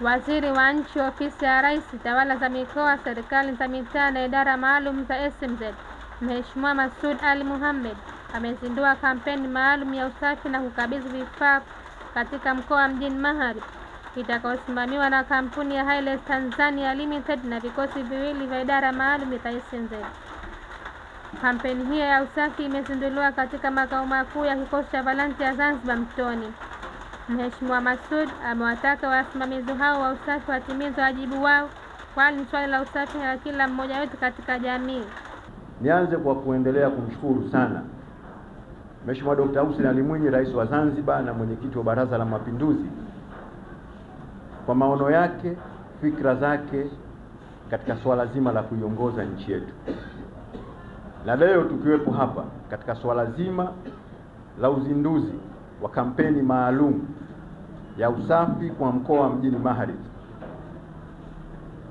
Waziri wa Nchi, Ofisi ya Rais, Tawala za Mikoa, Serikali za Mitaa na Idara Maalum za SMZ, Mheshimiwa Masud Ali Mohamed amezindua kampeni maalum ya usafi na kukabidhi vifaa katika mkoa wa Mjini Magharibi itakayosimamiwa na kampuni ya Highlands Tanzania Limited na vikosi viwili vya idara maalum ya SMZ. Kampeni hiyo ya usafi imezinduliwa katika makao makuu ya kikosi cha Volunteer Zanzibar Mtoni. Mheshimiwa Masud amewataka wasimamizi hao wa usafi watimize wajibu wao, kwani swala la usafi la kila mmoja wetu katika jamii. Nianze kwa kuendelea kumshukuru sana Mheshimiwa Dr. Hussein Ali Mwinyi, Rais wa Zanzibar na mwenyekiti wa Baraza la Mapinduzi, kwa maono yake, fikra zake katika swala zima la kuiongoza nchi yetu. Na leo tukiwepo hapa katika swala zima la uzinduzi wa kampeni maalum ya usafi kwa mkoa wa Mjini Magharibi,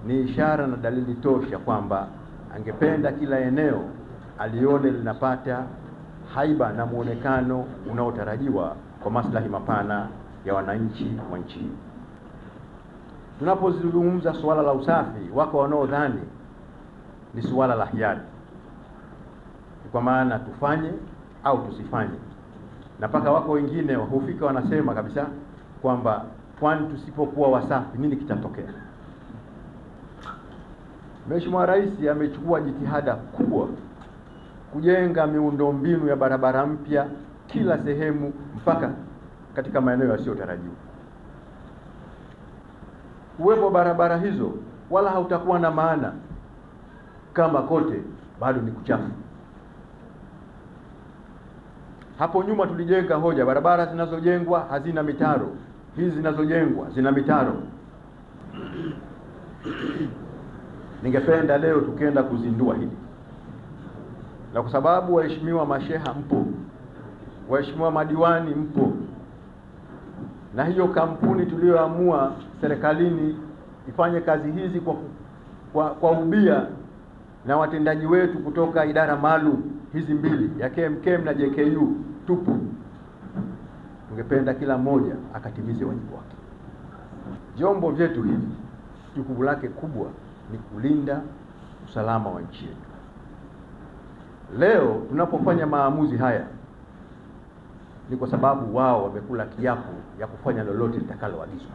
ni ishara na dalili tosha kwamba angependa kila eneo alione linapata haiba na muonekano unaotarajiwa kwa maslahi mapana ya wananchi wa nchi hii. Tunapozungumza swala la usafi, wako wanaodhani ni swala la hiari, kwa maana tufanye au tusifanye, na mpaka wako wengine hufika wanasema kabisa kwamba kwani tusipokuwa wasafi nini kitatokea? Mheshimiwa Rais amechukua jitihada kubwa kujenga miundombinu ya barabara mpya kila sehemu mpaka katika maeneo yasiyotarajiwa. Uwepo barabara hizo wala hautakuwa na maana kama kote bado ni kuchafu. Hapo nyuma tulijenga hoja, barabara zinazojengwa hazina mitaro, hizi zinazojengwa zina mitaro. Ningependa leo tukienda kuzindua hili, na kwa sababu waheshimiwa masheha mpo, waheshimiwa madiwani mpo, na hiyo kampuni tuliyoamua serikalini ifanye kazi hizi kwa ubia na watendaji wetu kutoka idara maalum hizi mbili ya KMKM na JKU tupo, tungependa kila mmoja akatimize wajibu wake. Vyombo vyetu hivi jukumu lake kubwa ni kulinda usalama wa nchi yetu. Leo tunapofanya maamuzi haya ni kwa sababu wao wamekula kiapo ya kufanya lolote litakaloagizwa.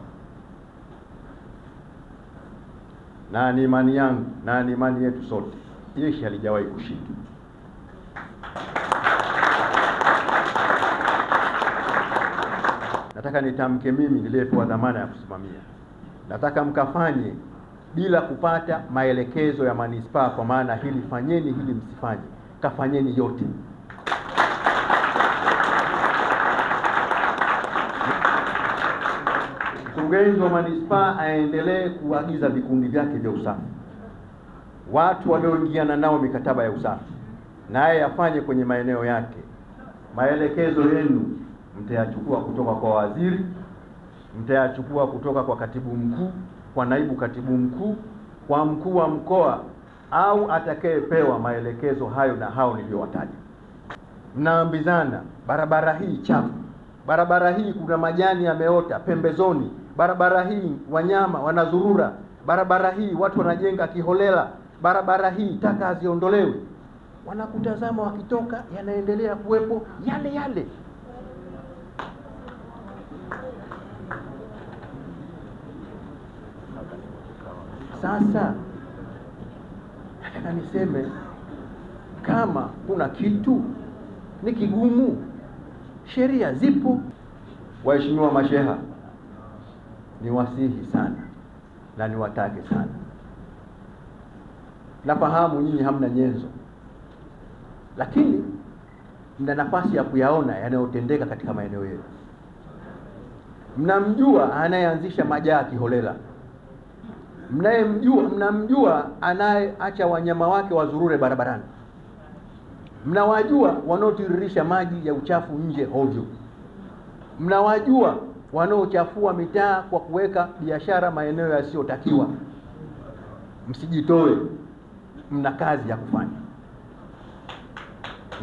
Na ni imani yangu na ni imani yetu sote, jeshi halijawahi kushindwa. Nataka nitamke mimi niliyepewa dhamana ya kusimamia, nataka mkafanye bila kupata maelekezo ya manispaa, kwa maana hili fanyeni, hili msifanye, kafanyeni yote. Mkurugenzi wa manispaa aendelee kuagiza vikundi vyake vya usafi, watu walioingiana nao mikataba ya usafi, naye afanye kwenye maeneo yake. Maelekezo yenu mtayachukua kutoka kwa waziri, mtayachukua kutoka kwa katibu mkuu, kwa naibu katibu mkuu, kwa mkuu wa mkoa au atakayepewa maelekezo hayo na hao niliowataja. Mnaambizana, barabara hii chafu, barabara hii kuna majani yameota pembezoni, barabara hii wanyama wanazurura, barabara hii watu wanajenga kiholela, barabara hii taka haziondolewe. Wanakutazama wakitoka, yanaendelea kuwepo yale yale. Sasa nataka niseme, kama kuna kitu ni kigumu, sheria zipo. Waheshimiwa masheha, niwasihi sana na niwatake sana, nafahamu nyinyi hamna nyenzo, lakini mna nafasi ya kuyaona yanayotendeka katika maeneo yenu. Mnamjua anayeanzisha majaa kiholela, mnamjua anayeacha wanyama wake wazurure barabarani, mnawajua wanaotiririsha maji ya uchafu nje hovyo, mnawajua wanaochafua mitaa kwa kuweka biashara maeneo yasiyotakiwa. Msijitoe, mna kazi ya kufanya.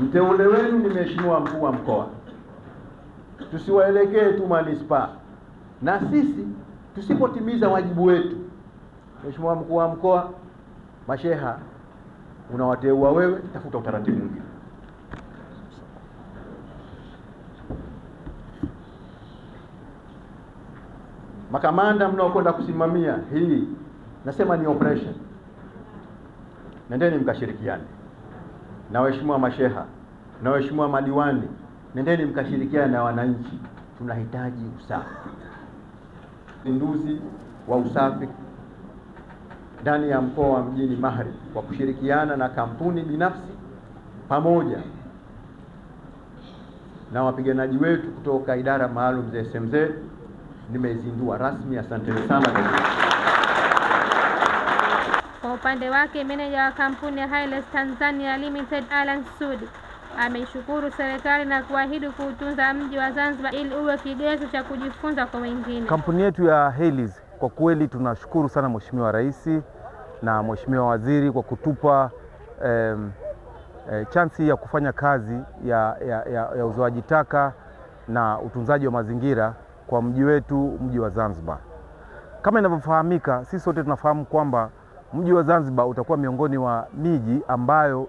Mteule wenu ni Mheshimiwa Mkuu wa Mkoa, tusiwaelekee tu manispaa, na sisi Tusipotimiza wajibu wetu, Mheshimiwa Mkuu wa Mkoa, masheha unawateua wewe, tafuta utaratibu mwingine. Makamanda mnaokwenda kusimamia hii, nasema ni operation, nendeni mkashirikiane na waheshimiwa masheha na waheshimiwa madiwani, nendeni mkashirikiane na wananchi. Tunahitaji usafi, uzinduzi wa usafi ndani ya mkoa wa Mjini Magharibi kwa kushirikiana na kampuni binafsi pamoja na wapiganaji wetu kutoka idara maalum za SMZ. Nimeizindua rasmi. Asante sana. Kwa upande wake, meneja wa kampuni ya Highlands Tanzania Limited Alan Sudi ameishukuru serikali na kuahidi kuutunza mji wa Zanzibar ili uwe kigezo cha kujifunza kwa wengine. Kampuni yetu ya Highlands, kwa kweli tunashukuru sana Mheshimiwa Rais na Mheshimiwa Waziri kwa kutupa chansi ya kufanya kazi ya uzoaji taka na utunzaji wa mazingira kwa mji wetu, mji wa Zanzibar. Kama inavyofahamika, sisi sote tunafahamu kwamba mji wa Zanzibar utakuwa miongoni wa miji ambayo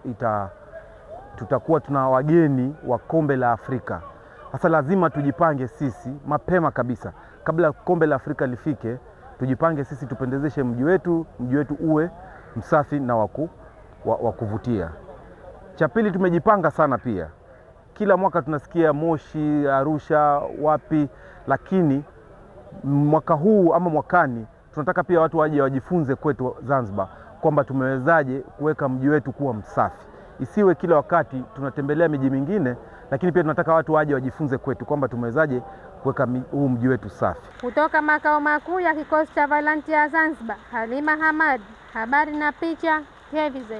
tutakuwa tuna wageni wa kombe la Afrika. Sasa lazima tujipange sisi mapema kabisa, kabla kombe la Afrika lifike, tujipange sisi, tupendezeshe mji wetu uwe msafi na wa kuvutia. Cha pili, tumejipanga sana pia. Kila mwaka tunasikia Moshi, Arusha, wapi, lakini mwaka huu ama mwakani tunataka pia watu waje wajifunze kwetu Zanzibar kwamba tumewezaje kuweka mji wetu kuwa msafi. Isiwe kila wakati tunatembelea miji mingine, lakini pia tunataka watu waje wajifunze kwetu kwamba tumewezaje kuweka huu mji wetu safi. Kutoka makao makuu ya kikosi cha Volunteer Zanzibar, Halima Hamad, habari na picha, KVZ.